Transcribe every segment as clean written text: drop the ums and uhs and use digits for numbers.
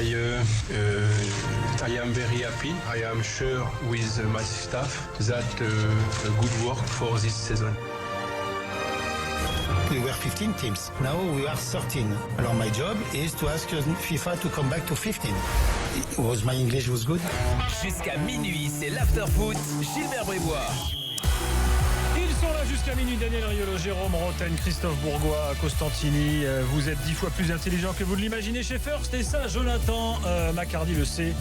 I am very happy. I am sure with my staff that good work for this season. We were 15 teams. Now we are 13. Alors my job is to ask FIFA to come back to 15. Was my English was good? Jusqu'à minuit, c'est l'after-foot. Gilbert Brébois. Ils sont là jusqu'à minuit, Daniel Riolo, Jérôme Roten, Christophe Bourgois, Costantini. Vous êtes 10 fois plus intelligent que vous l'imaginez chez First. Et ça, Jonathan Macardy le sait,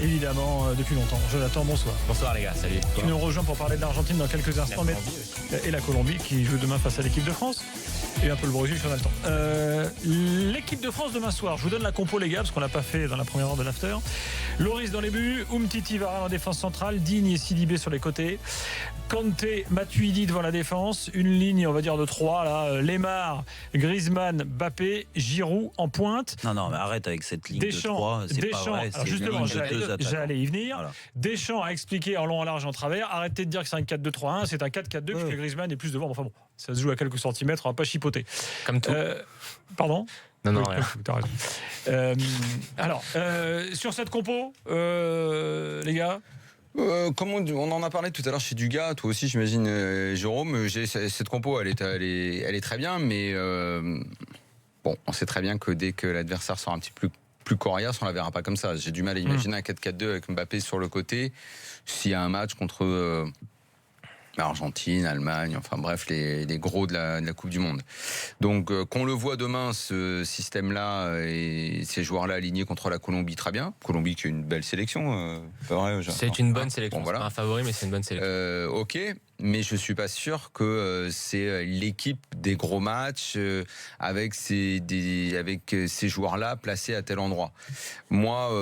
évidemment, depuis longtemps. Jonathan, bonsoir. Bonsoir les gars, salut. Tu nous rejoins pour parler de l'Argentine dans quelques instants. Et la Colombie qui joue demain face à l'équipe de France. Et un peu le Brésil, si on a le temps. L'équipe de France demain soir, je vous donne la compo les gars, parce qu'on l'a pas fait dans la première heure de l'after. Loris dans les buts, Umtiti Varane en défense centrale, Digne et Sidibé sur les côtés. Kanté, Matuidi devant la défense, une ligne on va dire de 3 là, Lemar, Griezmann, Mbappé, Giroud en pointe. Non mais arrête avec cette ligne Deschamps, de 3, c'est Deschamps, pas vrai, alors c'est justement, une ligne de 2 attaquants. j'allais y venir. Voilà. Deschamps a expliqué en long, en large, en travers. Arrêtez de dire que c'est un 4-2-3-1, c'est un 4-4-2 puisque Griezmann est plus devant. Enfin bon, ça se joue à quelques centimètres, on va pas chipoter. Comme tout. Pardon ? Non, Oui, rien. t'as raison. Alors, sur cette compo, les gars. Comme on en a parlé tout à l'heure chez Dugas, toi aussi j'imagine, Jérôme, cette compo elle est très bien, mais bon, on sait très bien que dès que l'adversaire sera un petit peu plus coriace, on la verra pas comme ça. J'ai du mal à imaginer un 4-4-2 avec Mbappé sur le côté s'il y a un match contre Argentine, Allemagne, enfin bref, les gros de la Coupe du Monde. Donc qu'on le voit demain, ce système-là et ces joueurs-là alignés contre la Colombie, très bien. Colombie qui est une belle sélection, pas vrai, C'est une bonne sélection. Bon, voilà. C'est pas un favori, mais c'est une bonne sélection. Ok, mais je suis pas sûr que c'est l'équipe des gros matchs avec ces joueurs-là placés à tel endroit. Moi,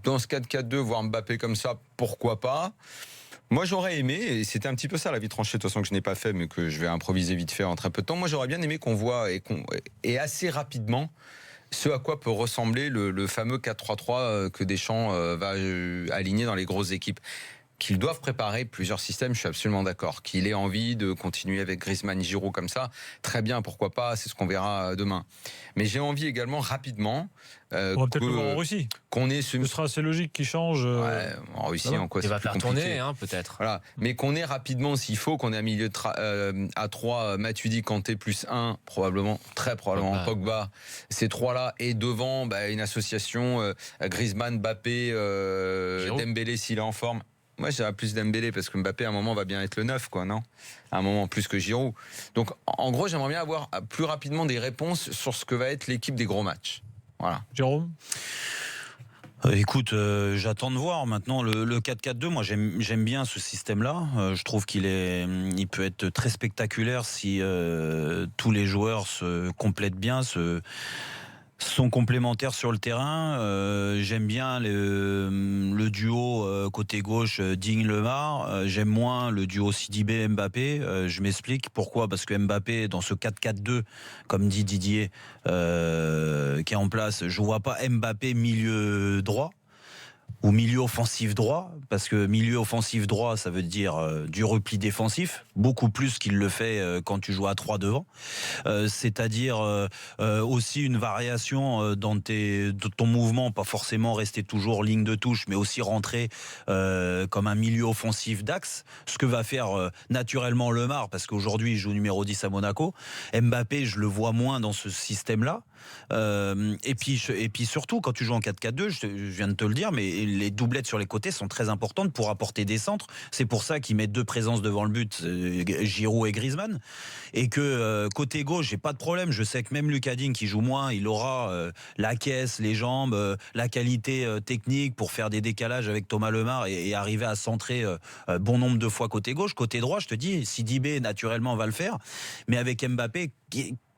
dans ce 4-4-2, voir Mbappé comme ça, pourquoi pas ? Moi, j'aurais aimé, et c'était un petit peu ça la vie tranchée, de toute façon, que je n'ai pas fait, mais que je vais improviser vite fait en très peu de temps. Moi, j'aurais bien aimé qu'on voit et assez rapidement ce à quoi peut ressembler le fameux 4-3-3 que Deschamps va aligner dans les grosses équipes. Qu'ils doivent préparer plusieurs systèmes, je suis absolument d'accord. Qu'il ait envie de continuer avec Griezmann, Giroud comme ça, très bien, pourquoi pas, c'est ce qu'on verra demain. Mais j'ai envie également, rapidement, On va peut-être le voir en Russie. qu'on ait ce sera assez logique qu'il change. Ouais, en Russie, en quoi Il c'est va plus faire compliqué. tourner, peut-être. Voilà. Mais qu'on ait rapidement, s'il faut, qu'on ait un milieu à 3, Matuidi, Kanté, plus 1, probablement, très probablement, Pogba. Ces trois-là, et devant, une association, Griezmann, Mbappé, Dembélé, s'il est en forme. Moi, j'irais plus Dembélé, parce que Mbappé, à un moment, va bien être le 9, quoi, non ? À un moment, plus que Giroud. Donc, en gros, j'aimerais bien avoir plus rapidement des réponses sur ce que va être l'équipe des gros matchs. Voilà. Jérôme ? Écoute, j'attends de voir maintenant le 4-4-2. Moi, j'aime bien ce système-là. Je trouve il peut être très spectaculaire si tous les joueurs se complètent bien, sont complémentaires sur le terrain. J'aime bien le duo côté gauche Digne-Lemar. J'aime moins le duo Sidibé-Mbappé. Je m'explique pourquoi. Parce que Mbappé, dans ce 4-4-2, comme dit Didier, qui est en place, je vois pas Mbappé milieu droit ou milieu offensif droit, parce que milieu offensif droit, ça veut dire du repli défensif, beaucoup plus qu'il le fait quand tu joues à 3 devant. C'est-à-dire aussi une variation de ton mouvement, pas forcément rester toujours ligne de touche, mais aussi rentrer comme un milieu offensif d'axe, ce que va faire naturellement Lemar, parce qu'aujourd'hui il joue numéro 10 à Monaco. Mbappé, je le vois moins dans ce système-là. Et puis surtout, quand tu joues en 4-4-2, je viens de te le dire, mais les doublettes sur les côtés sont très importantes pour apporter des centres. C'est pour ça qu'ils mettent 2 présences devant le but, Giroud et Griezmann. Et que côté gauche, j'ai pas de problème. Je sais que même Lucas Digne, qui joue moins, il aura la caisse, les jambes, la qualité technique pour faire des décalages avec Thomas Lemar et arriver à centrer bon nombre de fois côté gauche. Côté droit, je te dis, Sidibé naturellement va le faire, mais avec Mbappé,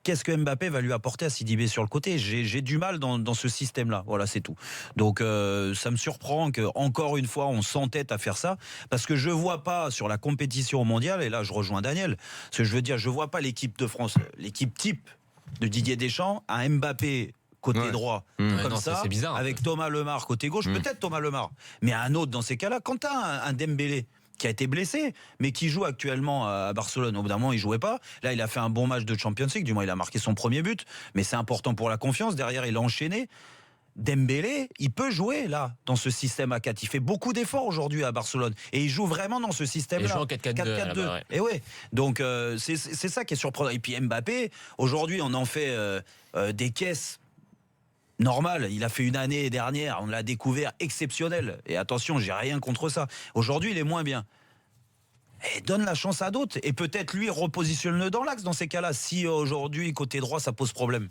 qu'est-ce que Mbappé va lui apporter à Sidibé sur le côté ? J'ai du mal dans ce système-là. Voilà, c'est tout. Donc, ça me surprend qu'encore une fois, on s'entête à faire ça, parce que je vois pas sur la compétition mondiale, et là, je rejoins Daniel, ce que je veux dire, je vois pas l'équipe de France, l'équipe type de Didier Deschamps, à Mbappé côté droit, comme ça, c'est bizarre, avec Thomas Lemar côté gauche, peut-être Thomas Lemar, mais un autre dans ces cas-là. Quand tu as un Dembélé qui a été blessé, mais qui joue actuellement à Barcelone. Au bout d'un moment, il jouait pas. Là, il a fait un bon match de Champions League. Du moins, il a marqué son premier but. Mais c'est important pour la confiance. Derrière, il a enchaîné. Dembélé, il peut jouer là, dans ce système à 4. Il fait beaucoup d'efforts aujourd'hui à Barcelone. Et il joue vraiment dans ce système-là. Il joue en 4-4-2. 4-4-2. Ouais. Et ouais. Donc c'est ça qui est surprenant. Et puis Mbappé, aujourd'hui, on en fait des caisses normales. Il a fait une année dernière, on l'a découvert exceptionnel. Et attention, j'ai rien contre ça. Aujourd'hui, il est moins bien. Et donne la chance à d'autres. Et peut-être lui repositionne-le dans l'axe dans ces cas-là. Si aujourd'hui, côté droit, ça pose problème.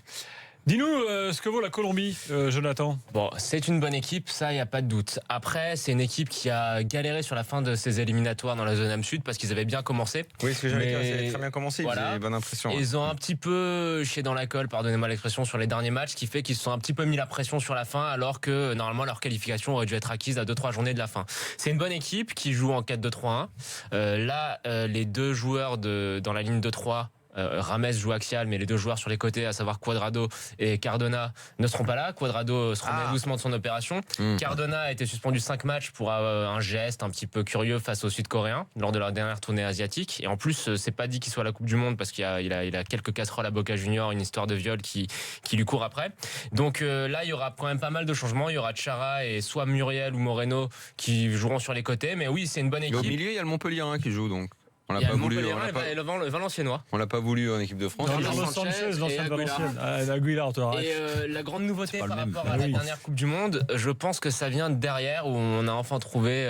Dis-nous ce que vaut la Colombie, Jonathan. Bon, c'est une bonne équipe, ça, il n'y a pas de doute. Après, c'est une équipe qui a galéré sur la fin de ses éliminatoires dans la zone âme sud parce qu'ils avaient bien commencé. Oui, ce que j'avais dit, Mais ça avait très bien commencé. voilà. Ils avaient bonne impression. Et ils ont un petit peu chié dans la colle, pardonnez-moi l'expression, sur les derniers matchs, ce qui fait qu'ils se sont un petit peu mis la pression sur la fin, alors que normalement leur qualification aurait dû être acquise à 2-3 journées de la fin. C'est une bonne équipe qui joue en 4-2-3-1. Là, les deux joueurs dans la ligne 2-3. Rames joue axial, mais les deux joueurs sur les côtés, à savoir Cuadrado et Cardona, ne seront pas là. Cuadrado se remet doucement de son opération. Cardona a été suspendu 5 matchs pour un geste un petit peu curieux face aux Sud-Coréens lors de leur dernière tournée asiatique. Et en plus, c'est pas dit qu'il soit à la Coupe du Monde parce qu'il a quelques casseroles à Boca Junior, une histoire de viol qui lui court après. Donc là, il y aura quand même pas mal de changements. Il y aura Chara et soit Muriel ou Moreno qui joueront sur les côtés. Mais oui, c'est une bonne Et équipe. au milieu, il y a le Montpellier qui joue donc. On Il l'a y a pas le voulu. Montpellier et le Valenciennois. On l'a pas voulu en équipe de France. Non, Carlos Sanchez Sanchez, l'ancienne et Aguilar. Valenciennes. Aguilar, tu arrêtes. Et la grande nouveauté pas par le même. rapport à Ah la oui. dernière Coupe du Monde, je pense que ça vient derrière où on a enfin trouvé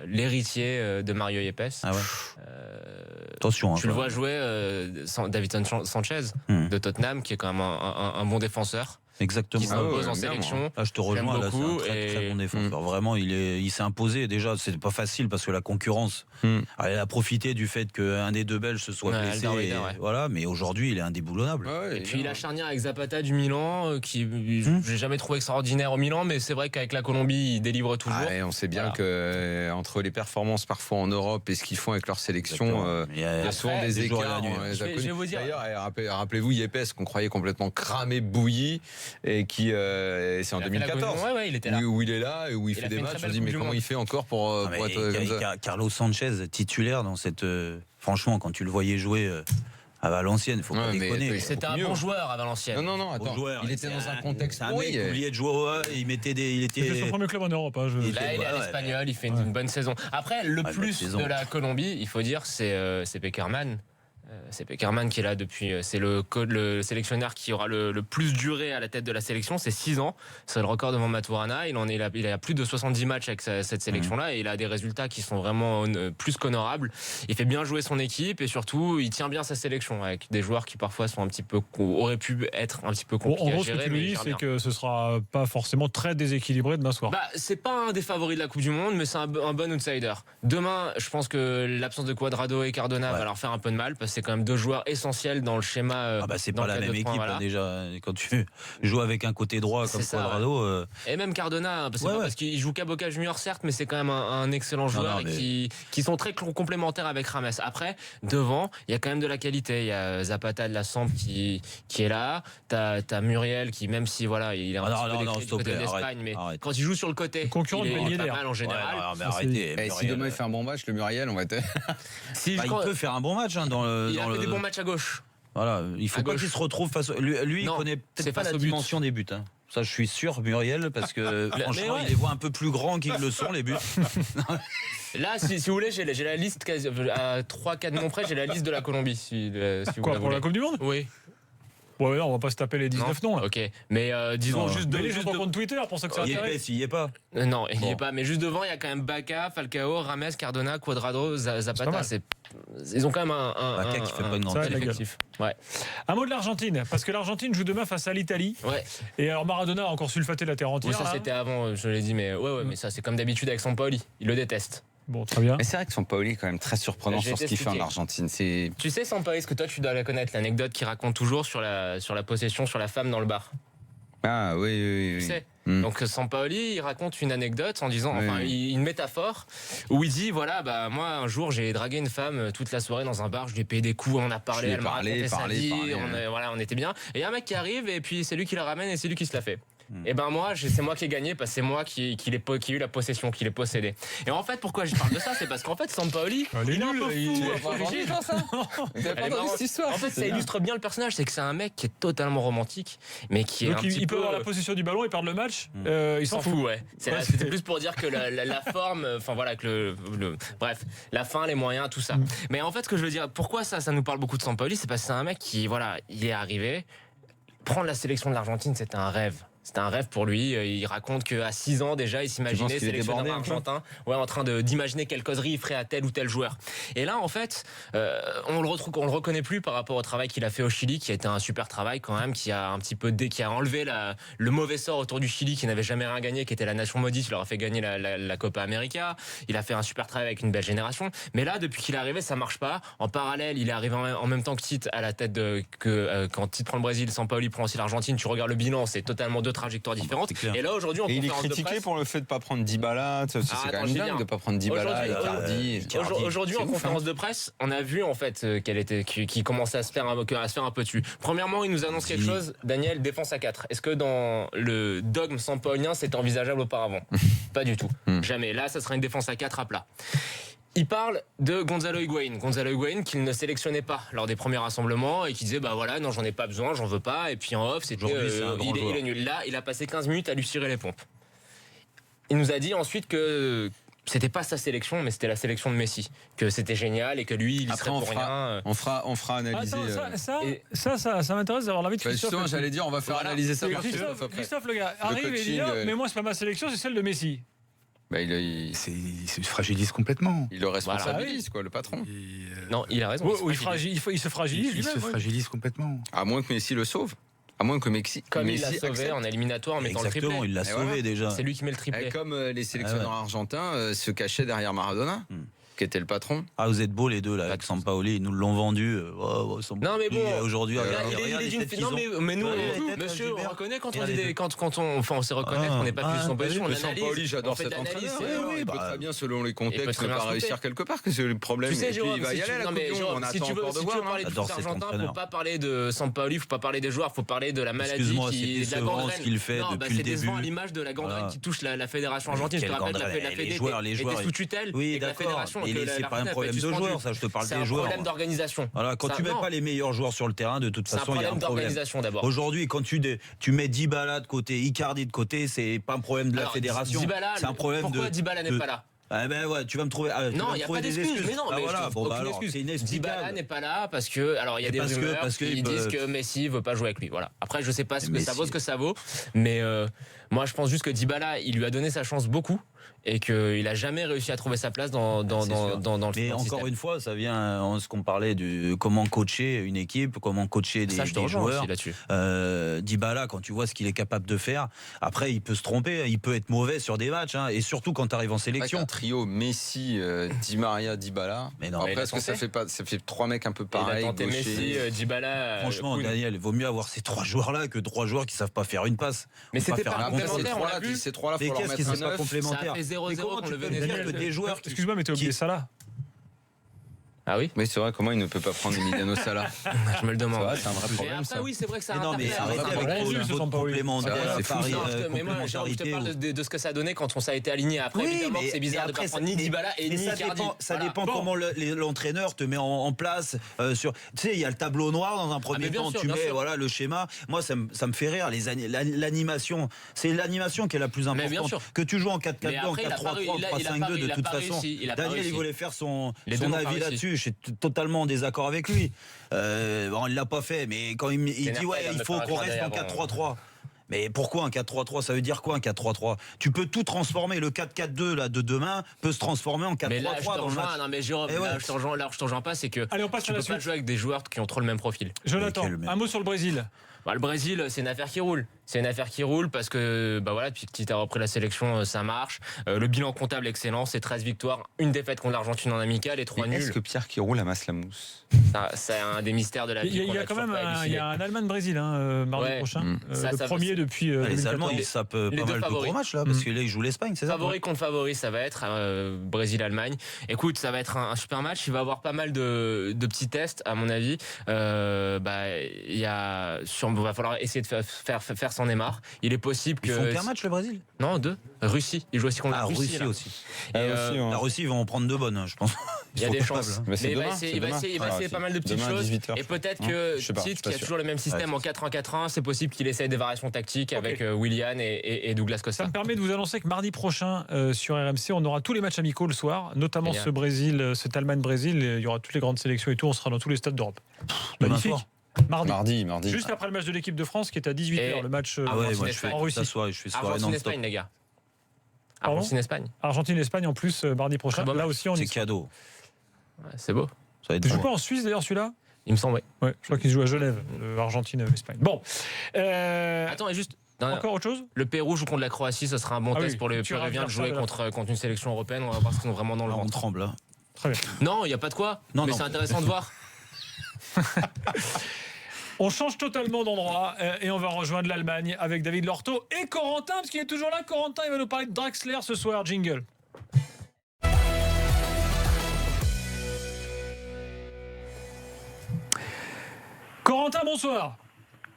l'héritier de Mario Yepes. Ah ouais. Attention. Tu le vois jouer Davinson Sanchez de Tottenham, qui est quand même un bon défenseur, Exactement. qui s'impose ouais, en bien, sélection. Là, je te rejoins. J'aime Là, c'est un beaucoup, très, très et- bon défenseur. Vraiment, il s'est imposé. Déjà, c'est pas facile parce que la concurrence, elle a profité du fait qu'un des deux Belges se soit Ouais, blessé. Alderweireld, Et ouais. Voilà, mais aujourd'hui, il est indéboulonnable. Et puis la charnière avec Zapata du Milan, qui j'ai jamais trouvé extraordinaire au Milan, mais c'est vrai qu'avec la Colombie, il délivre toujours. Ah, et on sait bien Voilà. que entre les performances parfois en Europe et ce qu'ils font avec leur sélection, Mais, il y a souvent Après, des des jours et écarts. la nuit. Je vais vous dire. D'ailleurs, rappelez-vous Yepes qu'on croyait complètement cramé, bouilli, et qui c'est en Il a fait la 2014. Ouais, il était là. Où il est là et où il Il fait a des fait une matchs, très on se belle dit Coupe mais du comment Monde. il fait encore pour Ah, mais être comme ça. Carlos Sanchez titulaire dans cette. Franchement, quand tu le voyais jouer à Valenciennes, faut pas Ouais, mais déconner. attends, C'était un mieux. bon joueur à Valenciennes. Non, attends. joueur, Il était dans un contexte C'est un pourri. mec qui oubliait de jouer au il mettait des. Il C'était son était. premier club en Europe. Hein, Il Là, il est à Ouais, l'Espagnol, il fait une bonne saison. Après, le Ouais, plus bonne saison. de la Colombie, il faut dire, c'est Pekerman. C'est Pekerman qui est là depuis. C'est le sélectionneur qui aura le plus duré à la tête de la sélection. C'est 6 ans. C'est le record devant Maturana. Il a plus de 70 matchs avec cette sélection-là et il a des résultats qui sont vraiment plus qu'honorables. Il fait bien jouer son équipe et surtout, il tient bien sa sélection avec des joueurs qui parfois sont auraient pu être un petit peu Bon, en compliqués gros, à ce que gérer. tu mais nous il dis, gère c'est bien. que ce sera pas forcément très déséquilibré demain soir. Bah, c'est pas un des favoris de la Coupe du Monde, mais c'est un bon outsider. Demain, je pense que l'absence de Cuadrado et Cardona va leur faire un peu de mal parce que c'est quand même deux joueurs essentiels dans le schéma. Ah bah c'est dans pas le la même 4-2-3, équipe voilà. hein, déjà. Quand tu joues avec un côté droit comme C'est ça, Cuadrado. Et même Cardona, hein, c'est Ouais, pas ouais. parce qu'il joue qu'à Boca Junior certes, mais c'est quand même un excellent joueur non, et qui sont très complémentaires avec Rames. Après, devant, il y a quand même de la qualité. Il y a Zapata de la Samp qui est là. T'as Muriel qui, même si voilà, il est un Ah non, petit peu non, décrié du s'il te côté plaît, de l'Espagne, arrête, mais arrête. quand il joue sur le côté, Concurrent il de Ben est Yedder. pas mal en général. mais Ça, arrêtez. Et si demain il fait un bon match, le Muriel, on va être. Si, Bah, je il crois- peut faire un bon match hein, dans le. il a dans fait le- des bons matchs à gauche. Voilà, il faut À pas gauche. qu'il se retrouve face. Lui, il Non, connaît c'est peut-être pas face la au but. dimension des buts. Hein. Ça, je suis sûr, Muriel, parce que franchement, mais ouais. il les voit un peu plus grands qu'ils le sont les buts. Là, si vous voulez, j'ai la liste quasi, à 3-4 noms près, j'ai la liste de la Colombie. Si vous Quoi, la pour la voulez. Coupe du Monde? Oui. Ouais, non, on va pas se taper les 19 noms. Là. Ok, mais disons Non. juste Mais les gens juste sur ton compte Twitter pour ça que ça Il y intéresse. est pas. non, il n'y est Bon. pas. Mais juste devant, il y a quand même Baca, Falcao, Rames, Cardona, Cuadrado, C'est pas Zapata. mal. Ils ont quand même un Baca qui fait pas une grande Ça, tel la gueule. effectif. Ouais. Un mot de l'Argentine, parce que l'Argentine joue demain face à l'Italie. Ouais. Et alors Maradona a encore sulfaté la terre Oui, entière. ça là. c'était avant, je l'ai dit, mais ouais, mais ça c'est comme d'habitude avec Sampaoli. Il le déteste. Bon, très bien. Mais c'est vrai que son Paoli est quand même très surprenant J'ai sur ce qu'il fait en expliqué. Argentine. C'est Tu sais Sampaoli, est-ce que toi tu dois la connaître, l'anecdote qu'il raconte toujours sur la possession sur la femme dans le bar. oui. Tu sais Donc Sampaoli, il raconte une anecdote en disant, enfin une métaphore où il dit voilà, bah moi un jour j'ai dragué une femme toute la soirée dans un bar, je lui ai payé des coups, on a parlé, elle m'a raconté sa vie, on était bien. Et il y a un mec qui arrive et puis c'est lui qui la ramène et c'est lui qui se la fait. Et ben moi, c'est moi qui ai gagné parce que c'est moi qui ai eu la possession, qui l'ai possédé. Et en fait, pourquoi je parle de ça, c'est parce qu'en fait, Sampaoli, il est un peu fou. En fait, ça illustre bien le personnage, c'est que c'est un mec qui est totalement romantique, mais qui est Donc un petit il peu peut avoir la possession du ballon et perdre le match. Il s'en fout. Ouais. C'était plus pour dire que la forme, enfin voilà, que bref, la fin, les moyens, tout ça. Mais en fait, ce que je veux dire, pourquoi ça nous parle beaucoup de Sampaoli, c'est parce que c'est un mec qui, voilà, il est arrivé. Prendre la sélection de l'Argentine, c'était un rêve. C'était un rêve pour lui. Il raconte qu'à 6 ans déjà, il s'imaginait sélectionneur argentin, en train d'imaginer quelle causerie il ferait à tel ou tel joueur. Et là, en fait, on le reconnaît plus par rapport au travail qu'il a fait au Chili, qui a été un super travail quand même, qui a enlevé le mauvais sort autour du Chili, qui n'avait jamais rien gagné, qui était la nation maudite. Il leur a fait gagner la Copa América. Il a fait un super travail avec une belle génération. Mais là, depuis qu'il est arrivé, ça marche pas. En parallèle, il est arrivé en même temps que Tite à la tête quand Tite prend le Brésil, Sampaoli prend aussi l'Argentine. Tu regardes le bilan, c'est totalement deux trajectoires différentes. Et là aujourd'hui, il est critiqué pour le fait de pas prendre Dybala. C'est quand même dingue de pas prendre Dybala. Aujourd'hui, en conférence de presse, on a vu en fait qu'il commençait à se faire un peu dessus. Premièrement, il nous annonce quelque chose. Daniel, défense à 4. Est-ce que dans le dogme sampaolien, c'était envisageable auparavant? Pas du tout. Jamais. Là, ça sera une défense à 4 à plat. Il parle de Gonzalo Higuaín qu'il ne sélectionnait pas lors des premiers rassemblements et qui disait bah voilà, non, j'en ai pas besoin, j'en veux pas. Et puis en off, c'était il est nul. Là, il a passé 15 minutes à lui tirer les pompes. Il nous a dit ensuite que c'était pas sa sélection, mais c'était la sélection de Messi, que c'était génial et que lui, il serait pour rien. On fera analyser. Attends, ça m'intéresse d'avoir l'avis de Christophe. Justement, j'allais dire, on va faire analyser ça par Christophe, le gars, arrive et dit mais moi, c'est pas ma sélection, c'est celle de Messi. Bah, il se fragilise complètement. Il le responsabilise, le patron. Non, il a raison. Il se fragilise. Il se fragilise complètement. À moins que Messi le sauve. À moins que Messi. Comme il l'a sauvé en éliminatoire en mettant le triplé. Exactement, il l'a sauvé déjà. C'est lui qui met le triplé. Et comme les sélectionneurs argentins se cachaient derrière Maradona. Qui était le patron. Ah, vous êtes beaux les deux là, avec Sampaoli, ils nous l'ont vendu. Non mais bon, aujourd'hui, non mais nous, monsieur, on reconnaît quand on se reconnaît qu'on n'est pas plus son position, on analyse. Sampaoli, j'adore cet entraîneur. Il peut très bien, selon les contextes, ne pas réussir quelque part, que c'est le problème. Tu sais, il va y aller à la Coupe du Monde. On attend encore de voir. Parler du foot argentin, faut pas parler de Sampaoli, faut pas parler des joueurs, faut parler de la maladie de la gangrène. Qu'il fait depuis le début. C'est décevant à l'image de la gangrène qui touche la fédération argentine. Je te rappelle, la Fédé était sous tutelle et la fédération. C'est pas un problème de joueurs, ça, je te parle des joueurs. C'est un problème d'organisation. Voilà, quand tu mets pas les meilleurs joueurs sur le terrain, de toute façon, il y a un problème d'organisation d'abord. Aujourd'hui, quand tu mets Dybala de côté, Icardi de côté, c'est pas un problème de la fédération. C'est un problème de. Pourquoi Dybala n'est pas là? Ah ben ouais, tu vas me trouver. Non, il n'y a pas d'excuse. Mais non, c'est inexplicable. Dybala n'est pas là parce que, alors il y a des rumeurs qui disent que Messi veut pas jouer avec lui. Voilà. Après, je sais pas ce que ça vaut, mais moi je pense juste que Dybala, il lui a donné sa chance beaucoup. Et qu'il n'a jamais réussi à trouver sa place dans le Mais encore une fois, ça vient en ce qu'on parlait de comment coacher une équipe, comment coacher des joueurs. Dybala, quand tu vois ce qu'il est capable de faire, après il peut se tromper, il peut être mauvais sur des matchs, et surtout quand tu arrives en sélection. Un trio Messi, Di Maria, Dybala. Mais non, après, est-ce que ça fait trois mecs un peu pareils? Il a tenté Messi, Dybala. Franchement, Daniel, il vaut mieux avoir ces 3 joueurs-là que 3 joueurs qui savent pas faire une passe. Mais c'était pas complémentaire, on l'a vu. Ces 3-là, mais qu'est-ce qui ne pas complémentaire? 0-0 contre le Venezuela. Des joueurs. Excuse-moi, mais t'as oublié ça là. Ah oui? Mais c'est vrai, comment il ne peut pas prendre Emiliano Sala? Je me le demande. C'est un vrai problème. Après, oui, c'est vrai que ça a non, mais arrêtez avec votre complémentaire. Mais moi, je te parle de ce que ça a donné quand ça a été aligné. Après, évidemment, c'est bizarre de ne pas prendre ni Dybala et ni Icardi. Ça dépend comment l'entraîneur te met en place. Tu sais, il y a le tableau noir dans un premier temps. Tu mets le schéma. Moi, ça me fait rire. L'animation, c'est l'animation qui est la plus importante. Que tu joues en 4-4-2, en 4-3-3, en 3-5-2, de toute façon. Daniel, il voulait faire son avis là-dessus. Je suis totalement en désaccord avec lui. Il l'a pas fait, mais quand il dit il faut qu'on reste en 4-3-3. Mais pourquoi un 4-3-3? Ça veut dire quoi un 4-3-3? Tu peux tout transformer. Le 4-4-2 là de demain peut se transformer en 4-3-3 dans le match. Non mais Jérôme, là je te rejoins pas, c'est que allez, on passe tu peux pas jouer avec des joueurs qui ont trop le même profil. Jonathan, un mot sur le Brésil. Le Brésil, c'est une affaire qui roule. C'est une affaire qui roule parce que depuis que Tite a repris la sélection, ça marche. Le bilan comptable excellent, c'est 13 victoires, une défaite contre l'Argentine en amical et 3 nuls. Est-ce que Pierre qui roule amasse la mousse? C'est un des mystères de la vie. Il y a quand même un Allemagne-Brésil mardi prochain. Le premier depuis. Les Allemands, ils sapent pas mal de gros matchs là, parce que là, ils jouent l'Espagne, c'est ça? Favori contre favori, ça va être Brésil-Allemagne. Écoute, ça va être un super match. Il va y avoir pas mal de petits tests, à mon avis. Il va falloir essayer de faire son Neymar. Il est possible que. Ils font qu'un match, le Brésil? Non, 2. Russie. Ils jouent aussi contre la Russie. Aussi. La Russie, ils vont en prendre 2 bonnes, je pense. Il y a des chances. Mais il va essayer pas mal de petites choses. Et peut-être que Tite, qui a toujours le même système en 4-1-4-1, c'est possible qu'il essaye des variations tactiques avec Willian et Douglas Costa. Ça me permet de vous annoncer que mardi prochain, sur RMC, on aura tous les matchs amicaux le soir, notamment cet Allemagne-Brésil. Il y aura toutes les grandes sélections et tout. On sera dans tous les stades d'Europe. Magnifique. Mardi. Juste après le match de l'équipe de France qui est à 18h, le match moi je fais en Russie. je fais soirée Argentine-Espagne, les gars. Argentine-Espagne. Argentine-Espagne en plus, mardi prochain. Là aussi, c'est cadeau. Ouais, c'est beau. Ça va être il joue pas en Suisse d'ailleurs celui-là? Il me semble, ouais. Je crois qu'il joue à Genève, Argentine-Espagne. Bon. Attends, et juste. Encore autre chose? Le Pérou joue contre la Croatie, ce sera un bon test pour les Péruviens de jouer contre une sélection européenne. On va voir ce qu'ils sont vraiment dans le ventre. On tremble là. Très bien. Non, il n'y a pas de quoi. Mais c'est intéressant de voir. On change totalement d'endroit et on va rejoindre l'Allemagne avec David Lorto et Corentin, parce qu'il est toujours là. Corentin, il va nous parler de Draxler ce soir. Jingle. Corentin, bonsoir.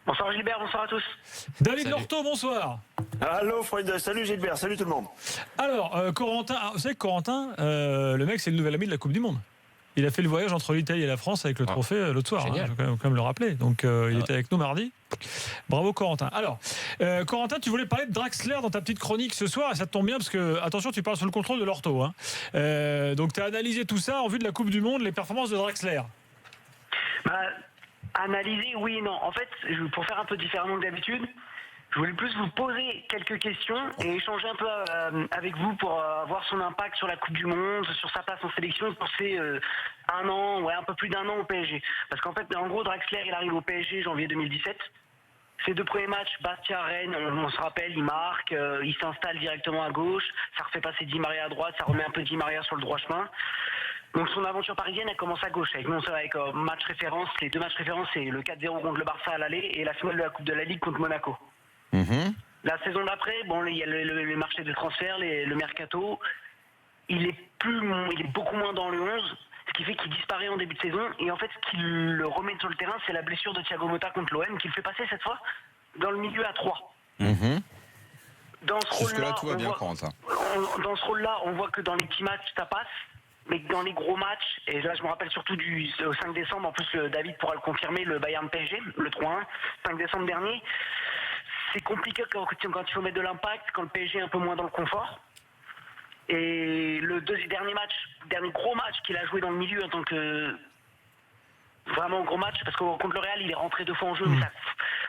Bonsoir Gilbert, bonsoir à tous. David Lorto, bonsoir. Allô Fred, salut Gilbert, salut tout le monde. Alors, Corentin, vous savez que Corentin, le mec, c'est le nouvel ami de la Coupe du Monde. Il a fait le voyage entre l'Italie et la France avec le trophée l'autre soir. Je vais quand même le rappeler. Donc, il était avec nous mardi. Bravo Corentin. Alors, Corentin, tu voulais parler de Draxler dans ta petite chronique ce soir, et ça te tombe bien parce que, attention, tu parles sous le contrôle de l'ortho. Donc, tu as analysé tout ça en vue de la Coupe du Monde, les performances de Draxler. Analyser, oui et non. En fait, pour faire un peu différemment que d'habitude, je voulais plus vous poser quelques questions et échanger un peu avec vous pour voir son impact sur la Coupe du Monde, sur sa place en sélection pour ces un peu plus d'un an au PSG. Parce qu'en fait, en gros, Draxler, il arrive au PSG janvier 2017. Ses 2 premiers matchs, Bastia-Rennes, on se rappelle, il marque, il s'installe directement à gauche, ça refait passer Di Maria à droite, ça remet un peu Di Maria sur le droit chemin. Donc son aventure parisienne, elle commence à gauche avec match référence. Les 2 matchs références, c'est le 4-0 contre le Barça à l'aller et la finale de la Coupe de la Ligue contre Monaco. La saison d'après, il y a le marché de transfert, le mercato. Il est beaucoup moins dans le 11, ce qui fait qu'il disparaît en début de saison. Et en fait, ce qui le remet sur le terrain, c'est la blessure de Thiago Motta contre l'OM, qui le fait passer cette fois dans le milieu à 3. Dans ce rôle-là, tout va bien, Corentin. Dans ce rôle-là, on voit que dans les petits matchs, ça passe. Mais dans les gros matchs, et là je me rappelle surtout du 5 décembre, en plus David pourra le confirmer, le Bayern PSG, le 3-1, 5 décembre dernier, c'est compliqué quand il faut mettre de l'impact, quand le PSG est un peu moins dans le confort. Et le dernier gros match qu'il a joué dans le milieu en tant que vraiment gros match, parce que contre le Real il est rentré 2 fois en jeu, mais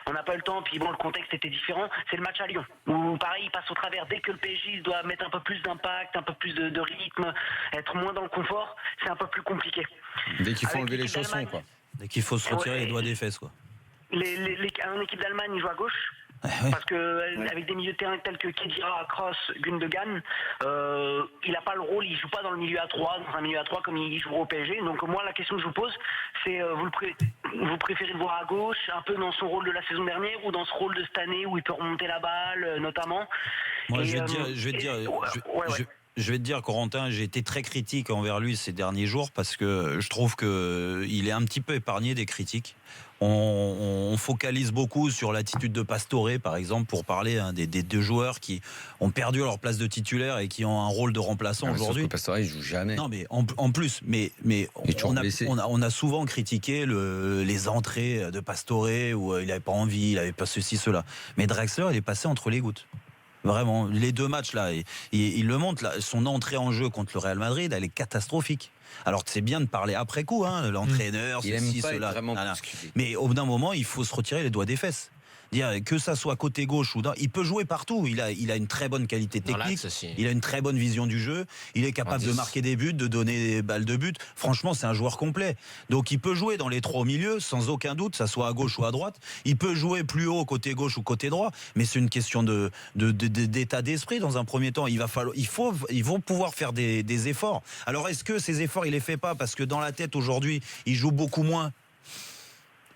on n'a pas eu le temps, puis le contexte était différent, c'est le match à Lyon, où pareil il passe au travers, dès que le PSG doit mettre un peu plus d'impact, un peu plus de rythme, être moins dans le confort, c'est un peu plus compliqué. Dès qu'il faut enlever les chaussons, quoi. Dès qu'il faut se retirer les doigts des fesses, quoi. En équipe d'Allemagne, il joue à gauche. Parce que avec des milieux de terrain tels que Khedira, Kroos, Gundogan, il n'a pas le rôle, il joue pas dans le milieu à 3, dans un milieu à 3 comme il joue au PSG. Donc moi la question que je vous pose, c'est vous préférez le voir à gauche, un peu dans son rôle de la saison dernière, ou dans ce rôle de cette année où il peut remonter la balle notamment. Moi je vais te dire, Corentin, j'ai été très critique envers lui ces derniers jours parce que je trouve qu'il est un petit peu épargné des critiques. On focalise beaucoup sur l'attitude de Pastore, par exemple, pour parler des 2 joueurs qui ont perdu leur place de titulaire et qui ont un rôle de remplaçant aujourd'hui. Pastore, il joue jamais. Non, mais en plus, on a souvent critiqué les entrées de Pastore où il n'avait pas envie, il n'avait pas ceci, cela. Mais Draxler, il est passé entre les gouttes. Vraiment, les 2 matchs là, il le montre, là, son entrée en jeu contre le Real Madrid, elle est catastrophique. Alors c'est bien de parler après coup, l'entraîneur, il ceci, aime pas cela. Vraiment mais au bout d'un moment, il faut se retirer les doigts des fesses. Que ça soit côté gauche ou il peut jouer partout. Il a une très bonne qualité technique. Il a une très bonne vision du jeu. Il est capable de marquer des buts, de donner des balles de but. Franchement, c'est un joueur complet. Donc il peut jouer dans les 3 au milieu, sans aucun doute, ça soit à gauche ou à droite. Il peut jouer plus haut côté gauche ou côté droit, mais c'est une question d'état d'esprit dans un premier temps. Ils vont pouvoir faire des efforts. Alors est-ce que ces efforts, il les fait pas parce que dans la tête aujourd'hui, il joue beaucoup moins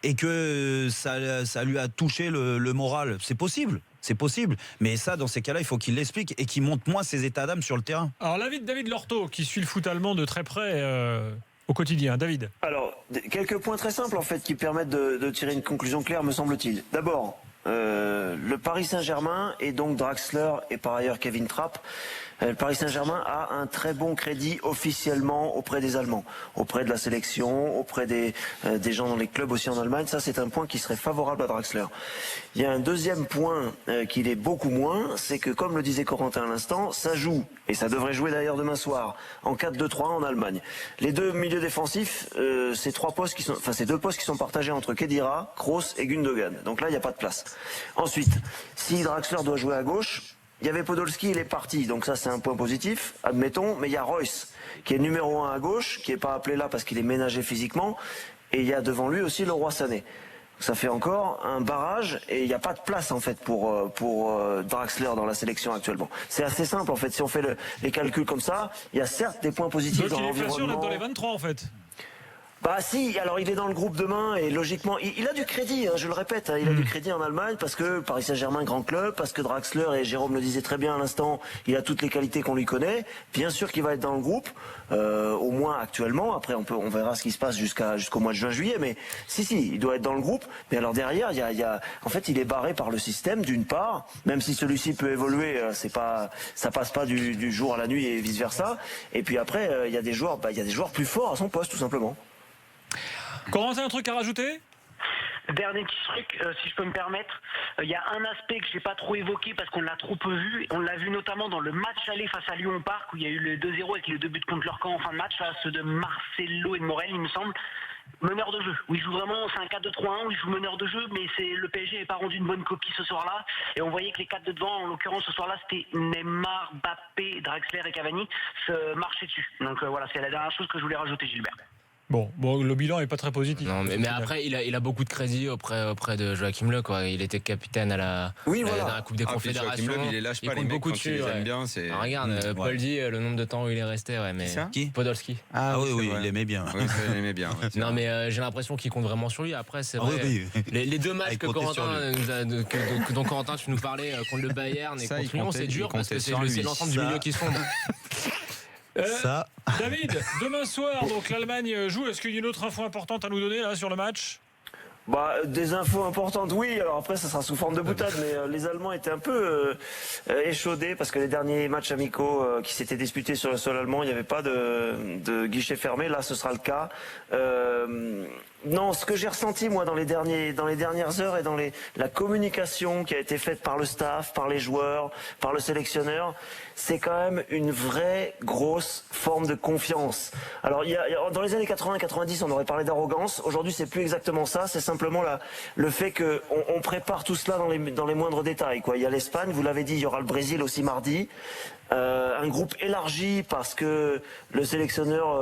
et que ça lui a touché le moral? C'est possible. Mais ça, dans ces cas-là, il faut qu'il l'explique et qu'il monte moins ses états d'âme sur le terrain. Alors, David Lorto, qui suit le foot allemand de très près au quotidien. David. Alors, quelques points très simples en fait qui permettent de tirer une conclusion claire, me semble-t-il. D'abord, le Paris Saint-Germain et donc Draxler et par ailleurs Kevin Trapp. Le Paris Saint-Germain a un très bon crédit officiellement auprès des Allemands, auprès de la sélection, auprès des gens dans les clubs aussi en Allemagne. Ça, c'est un point qui serait favorable à Draxler. Il y a un deuxième point qui l'est beaucoup moins, c'est que, comme le disait Corentin à l'instant, ça joue, et ça devrait jouer d'ailleurs demain soir, en 4-2-3 en Allemagne. Les deux milieux défensifs, c'est deux postes qui sont partagés entre Khedira, Kroos et Gundogan. Donc là, il n'y a pas de place. Ensuite, si Draxler doit jouer à gauche, il y avait Podolski, il est parti, donc ça c'est un point positif, admettons, mais il y a Royce, qui est numéro 1 à gauche, qui n'est pas appelé là parce qu'il est ménagé physiquement, et il y a devant lui aussi Leroy Sané. Ça fait encore un barrage, et il n'y a pas de place en fait pour Draxler dans la sélection actuellement. C'est assez simple en fait, si on fait les calculs comme ça, il y a certes des points positifs dans l'environnement. Donc il est sûr d'être dans les 23 en fait. Bah si, alors il est dans le groupe demain et logiquement, il a du crédit, je le répète, il a du crédit en Allemagne parce que Paris Saint-Germain, grand club, parce que Draxler, et Jérôme le disait très bien à l'instant, il a toutes les qualités qu'on lui connaît. Bien sûr qu'il va être dans le groupe, au moins actuellement. Après, on verra ce qui se passe jusqu'au mois de juin-juillet, mais si, il doit être dans le groupe. Mais alors derrière, en fait, il est barré par le système d'une part, même si celui-ci peut évoluer, ça passe pas du jour à la nuit et vice versa. Et puis après, il y a des joueurs plus forts à son poste, tout simplement. Corentin, un truc à rajouter ? Dernier petit truc, si je peux me permettre, il y a un aspect que j'ai pas trop évoqué parce qu'on l'a trop peu vu. On l'a vu notamment dans le match aller face à Lyon au Parc où il y a eu le 2-0 avec les 2 buts contre leur camp en fin de match, là, ceux de Marcelo et de Morel, il me semble. Meneur de jeu, où il joue vraiment, c'est un 4-2-3-1 où il joue meneur de jeu, mais le PSG n'a pas rendu une bonne copie ce soir-là. Et on voyait que les 4 de devant, en l'occurrence ce soir-là, c'était Neymar, Mbappé, Draxler et Cavani, se marchaient dessus. Donc voilà, c'est la dernière chose que je voulais rajouter, Gilbert. Bon, le bilan est pas très positif. Non, mais après, il a beaucoup de crédit auprès de Joachim Löw, quoi. Il était capitaine à la Coupe des Confédérations. Joachim Löw, il lâche pas les mecs beaucoup quand il les aime bien. Regarde, Paul dit le nombre de temps où il est resté, mais Qui ? Podolski. Ah oui, il aimait bien. Oui, il aimait bien. Non, mais j'ai l'impression qu'il compte vraiment sur lui. Après, c'est vrai. Oui. Les deux matchs que Corentin, dont Corentin, tu nous parlais contre le Bayern et contre Lyon, c'est dur parce que c'est l'ensemble du milieu qui se fonde. David, demain soir, donc l'Allemagne joue. Est-ce qu'il y a une autre info importante à nous donner là sur le match ? Des infos importantes, oui. Alors après, ça sera sous forme de boutade, mais les Allemands étaient un peu échaudés parce que les derniers matchs amicaux qui s'étaient disputés sur le sol allemand, il n'y avait pas de guichet fermé. Là, ce sera le cas. Non, ce que j'ai ressenti moi dans les dernières heures et dans la communication qui a été faite par le staff, par les joueurs, par le sélectionneur, c'est quand même une vraie grosse forme de confiance. Alors dans les années 80-90, on aurait parlé d'arrogance. Aujourd'hui, c'est plus exactement ça. C'est simplement le fait que on prépare tout cela dans les moindres détails, quoi. Il y a l'Espagne, vous l'avez dit, il y aura le Brésil aussi mardi. Un groupe élargi parce que le sélectionneur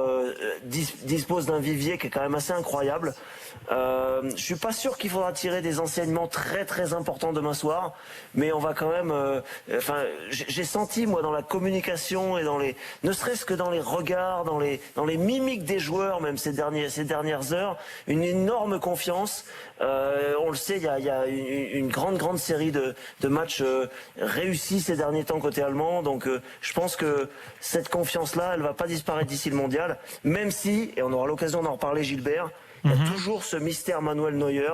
dispose d'un vivier qui est quand même assez incroyable. Je suis pas sûr qu'il faudra tirer des enseignements très très importants demain soir, mais on va quand même. J'ai senti moi dans la communication et ne serait-ce que dans les regards, dans les mimiques des joueurs, même ces dernières heures, une énorme confiance. On le sait, il y a une grande série de matchs réussis ces derniers temps côté allemand, donc je pense que cette confiance-là, elle va pas disparaître d'ici le mondial, même si, et on aura l'occasion d'en reparler, Gilbert, il y a toujours ce mystère Manuel Neuer,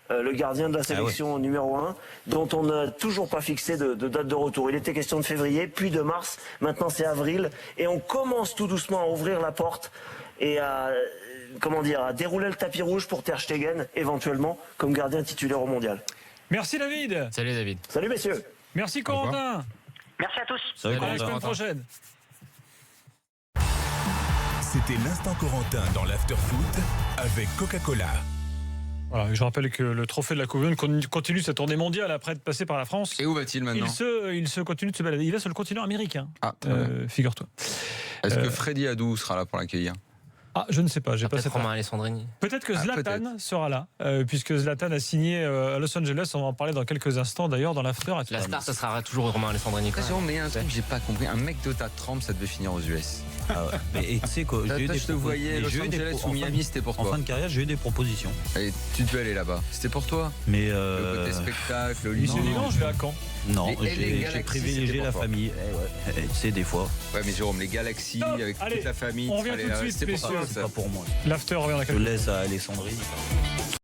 le gardien de la sélection numéro 1, dont on n'a toujours pas fixé de date de retour. Il était question de février, puis de mars, maintenant c'est avril, et on commence tout doucement à ouvrir la porte et à dérouler le tapis rouge pour Ter Stegen, éventuellement, comme gardien titulaire au mondial. Merci David. Salut David. Salut messieurs. Merci Corentin. Merci à tous. Salut, à la semaine prochaine. C'était l'instant Corentin dans l'After Foot avec Coca-Cola. Voilà, je rappelle que le trophée de la Coupe du Monde continue sa tournée mondiale après être passé par la France. Et où va-t-il maintenant? Il se continue de se balader. Il va sur le continent américain. Ah, figure-toi. Est-ce que Freddy Adu sera là pour l'accueillir? Ah, je ne sais pas, j'ai pas cette Romain Alessandrini. Peut-être que Zlatan peut-être. sera là, puisque Zlatan a signé à Los Angeles. On va en parler dans quelques instants d'ailleurs dans l'after. La star, ce sera toujours Romain Alessandrini. Mais il y a un truc que j'ai pas compris. Un mec de ta trempe, ça devait finir aux US. Ah ouais. Mais tu sais quoi, j'ai eu Toi, des je te voyais Los Angeles ou Miami, c'était pour En toi. fin de carrière, j'ai eu des propositions. Et tu devais aller là-bas. C'était pour toi. Mais Le côté spectacle, le Il s'est dit lycée. non, je vais à Caen. non, Les j'ai Galaxy, privilégié c'était la pour toi. famille. Tu sais, des fois, Ouais, mais Jérôme, les Galaxies, Stop. avec Allez, toute la famille. on revient fallait- tout de suite, c'était pour toi, messieurs. ça. pas pour moi. L'after revient dans Je quelques laisse à Alessandrie.